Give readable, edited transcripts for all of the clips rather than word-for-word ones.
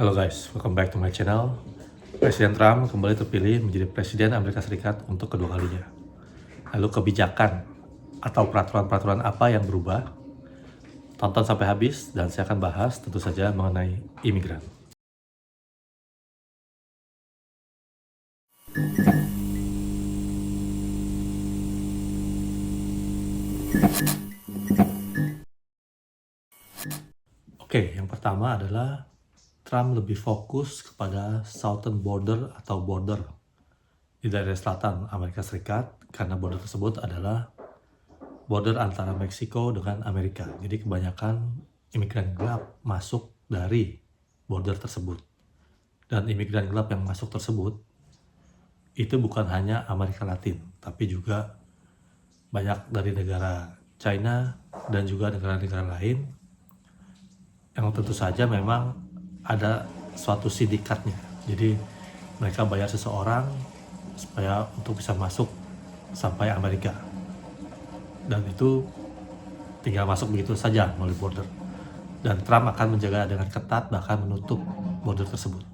Halo guys, welcome back to my channel. Presiden Trump kembali terpilih menjadi Presiden Amerika Serikat untuk kedua kalinya. Lalu kebijakan atau peraturan-peraturan apa yang berubah? Tonton sampai habis dan saya akan bahas tentu saja mengenai imigran. Oke, yang pertama adalah Trump lebih fokus kepada southern border atau border di daerah selatan Amerika Serikat karena border tersebut adalah border antara Meksiko dengan Amerika. Jadi kebanyakan imigran gelap masuk dari border tersebut. Dan imigran gelap yang masuk tersebut itu bukan hanya Amerika Latin, tapi juga banyak dari negara China dan juga negara-negara lain yang tentu saja memang ada suatu sindikatnya. Jadi mereka bayar seseorang supaya untuk bisa masuk sampai Amerika. Dan itu tinggal masuk begitu saja melalui border. Dan Trump akan menjaga dengan ketat, bahkan menutup border tersebut.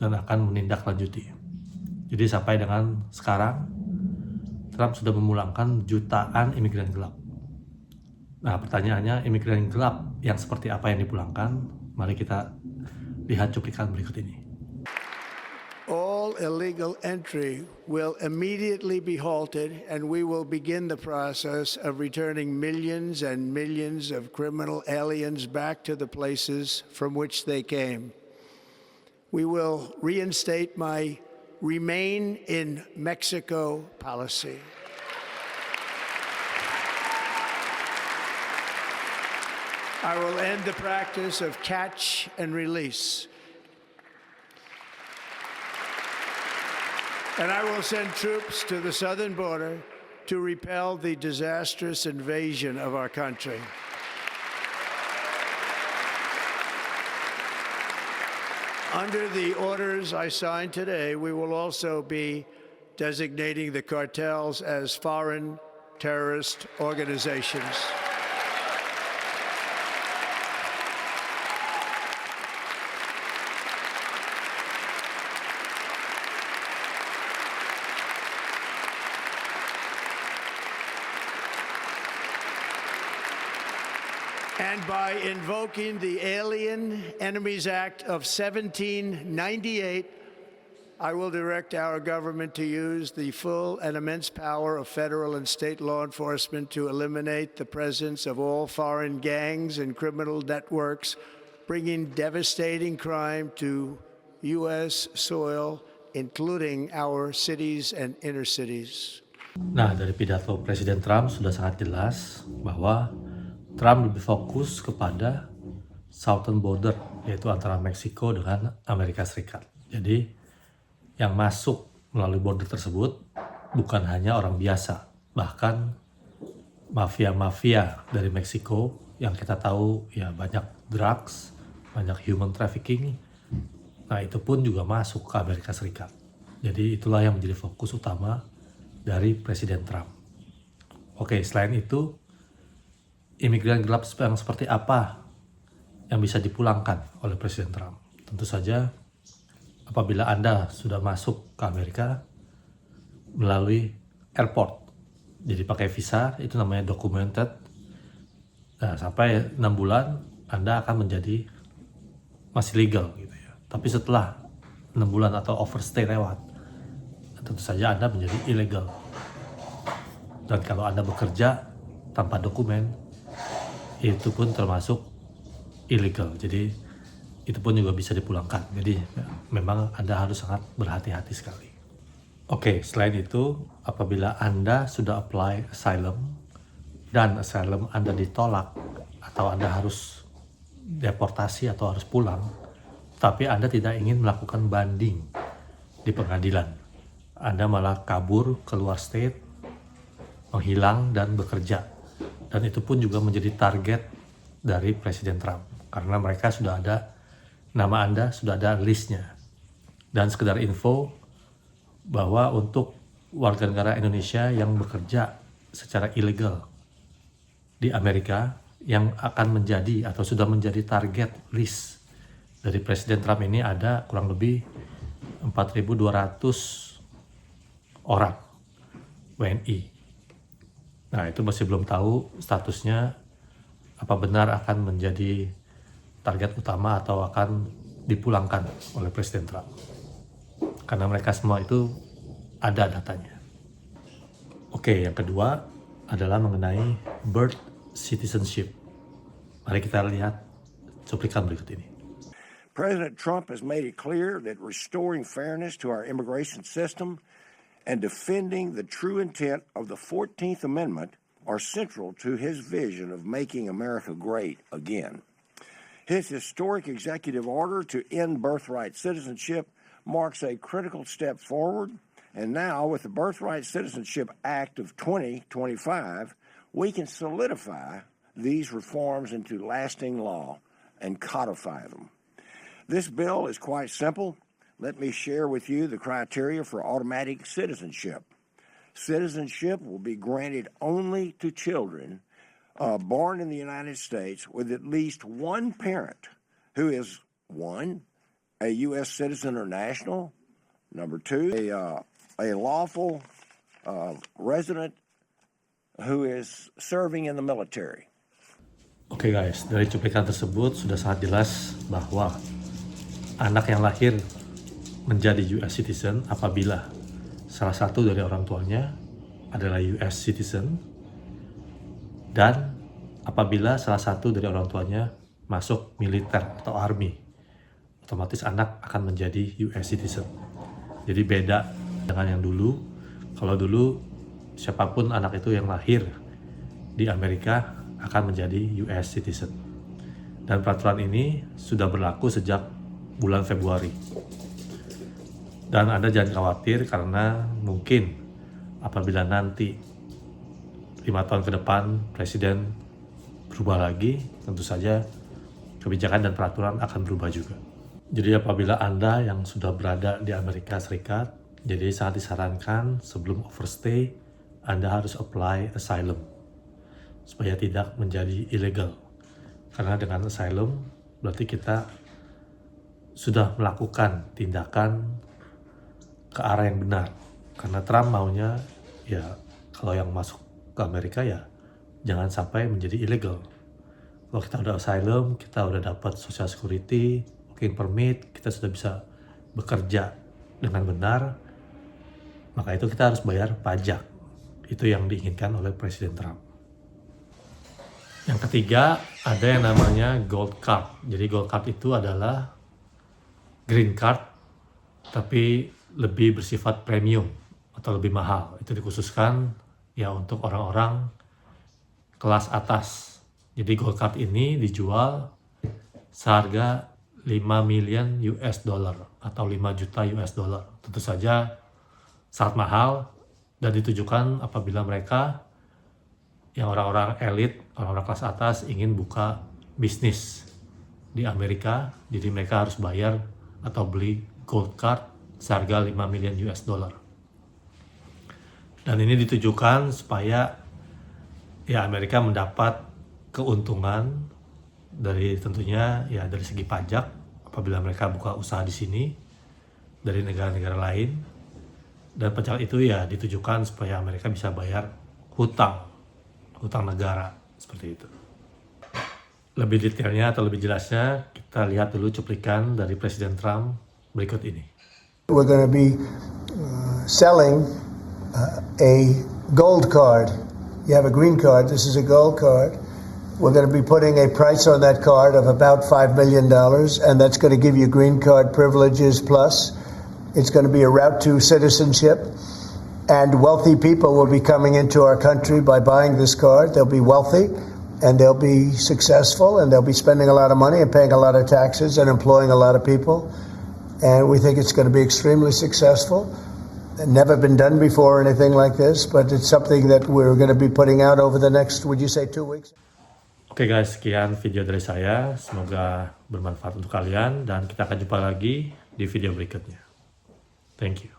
Dan akan menindaklanjuti. Jadi sampai dengan sekarang, Trump sudah memulangkan jutaan imigran gelap. Nah, pertanyaannya, imigran gelap yang seperti apa yang dipulangkan? Mari kita lihat cuplikan berikut ini. All illegal entry will immediately be halted, and we will begin the process of returning millions and millions of criminal aliens back to the places from which they came. We will reinstate my Remain in Mexico policy. I will end the practice of catch and release. And I will send troops to the southern border to repel the disastrous invasion of our country. Under the orders I signed today, we will also be designating the cartels as foreign terrorist organizations. And by invoking the Alien Enemies Act of 1798, I will direct our government to use the full and immense power of federal and state law enforcement to eliminate the presence of all foreign gangs and criminal networks, bringing devastating crime to U.S. soil, including our cities and inner cities. Nah, dari pidato Presiden Trump sudah sangat jelas bahwa Trump lebih fokus kepada southern border, yaitu antara Meksiko dengan Amerika Serikat. Jadi, yang masuk melalui border tersebut bukan hanya orang biasa, bahkan mafia-mafia dari Meksiko yang kita tahu ya banyak drugs, banyak human trafficking. Nah, itu pun juga masuk ke Amerika Serikat. Jadi, itulah yang menjadi fokus utama dari Presiden Trump. Oke, selain itu, imigran gelap yang seperti apa yang bisa dipulangkan oleh Presiden Trump? Tentu saja apabila Anda sudah masuk ke Amerika melalui airport, jadi pakai visa, itu namanya documented. Nah, sampai 6 bulan Anda akan menjadi masih legal gitu ya. Tapi setelah 6 bulan atau overstay lewat, tentu saja Anda menjadi illegal. Dan kalau Anda bekerja tanpa dokumen, itu pun termasuk illegal. Jadi itu pun juga bisa dipulangkan. Jadi memang Anda harus sangat berhati-hati sekali. Oke, selain itu, apabila Anda sudah apply asylum dan asylum Anda ditolak atau Anda harus deportasi atau harus pulang, tapi Anda tidak ingin melakukan banding di pengadilan, Anda malah kabur keluar state, menghilang dan bekerja. Dan itu pun juga menjadi target dari Presiden Trump. Karena mereka sudah ada, nama Anda sudah ada listnya. Dan sekedar info, bahwa untuk warga negara Indonesia yang bekerja secara ilegal di Amerika, yang akan menjadi atau sudah menjadi target list dari Presiden Trump ini ada kurang lebih 4.200 orang WNI. Nah, itu masih belum tahu statusnya apa benar akan menjadi target utama atau akan dipulangkan oleh Presiden Trump. Karena mereka semua itu ada datanya. Oke, yang kedua adalah mengenai birth citizenship. Mari kita lihat cuplikan berikut ini. President Trump has made it clear that restoring fairness to our immigration system and defending the true intent of the 14th Amendment are central to his vision of making America great again. His historic executive order to end birthright citizenship marks a critical step forward, and now with the Birthright Citizenship Act of 2025, we can solidify these reforms into lasting law and codify them. This bill is quite simple. Let me share with you the criteria for automatic citizenship. Citizenship will be granted only to children born in the United States with at least one parent who is, one, a U.S. citizen or national, number two, a lawful resident who is serving in the military. Oke guys, dari cuplikan tersebut sudah sangat jelas bahwa anak yang lahir menjadi US citizen apabila salah satu dari orang tuanya adalah US citizen dan apabila salah satu dari orang tuanya masuk militer atau army, otomatis anak akan menjadi US citizen. Jadi beda dengan yang dulu. Kalau dulu siapapun anak itu yang lahir di Amerika akan menjadi US citizen. Dan peraturan ini sudah berlaku sejak bulan Februari. Dan Anda jangan khawatir karena mungkin apabila nanti 5 tahun ke depan Presiden berubah lagi, tentu saja kebijakan dan peraturan akan berubah juga. Jadi apabila Anda yang sudah berada di Amerika Serikat, jadi sangat disarankan sebelum overstay, Anda harus apply asylum supaya tidak menjadi illegal. Karena dengan asylum berarti kita sudah melakukan tindakan ke arah yang benar. Karena Trump maunya ya kalau yang masuk ke Amerika ya jangan sampai menjadi illegal. Kalau kita udah asylum, kita udah dapat social security, working permit, kita sudah bisa bekerja dengan benar, maka itu kita harus bayar pajak. Itu yang diinginkan oleh Presiden Trump. Yang ketiga, ada yang namanya gold card. Jadi gold card itu adalah green card, tapi lebih bersifat premium atau lebih mahal. Itu dikhususkan ya untuk orang-orang kelas atas. Jadi gold card ini dijual seharga 5 million US dollar atau 5 juta US dollar. Tentu saja sangat mahal dan ditujukan apabila mereka yang orang-orang elit, orang-orang kelas atas ingin buka bisnis di Amerika. Jadi mereka harus bayar atau beli gold card seharga 5 million US dollar. Dan ini ditujukan supaya ya Amerika mendapat keuntungan dari tentunya ya dari segi pajak apabila mereka buka usaha di sini dari negara-negara lain, dan pajak itu ya ditujukan supaya Amerika bisa bayar hutang negara seperti itu. Lebih detailnya atau lebih jelasnya kita lihat dulu cuplikan dari Presiden Trump berikut ini. We're going to be selling a gold card. You have a green card, this is a gold card. We're going to be putting a price on that card of about $5 million, and that's going to give you green card privileges plus. It's going to be a route to citizenship, and wealthy people will be coming into our country by buying this card. They'll be wealthy, and they'll be successful, and they'll be spending a lot of money and paying a lot of taxes and employing a lot of people. And we think it's going to be extremely successful. Never been done before or anything like this, but it's something that we're going to be putting out over the next, would you say, 2 weeks? Oke guys, sekian video dari saya. Semoga bermanfaat untuk kalian dan kita akan jumpa lagi di video berikutnya. Thank you.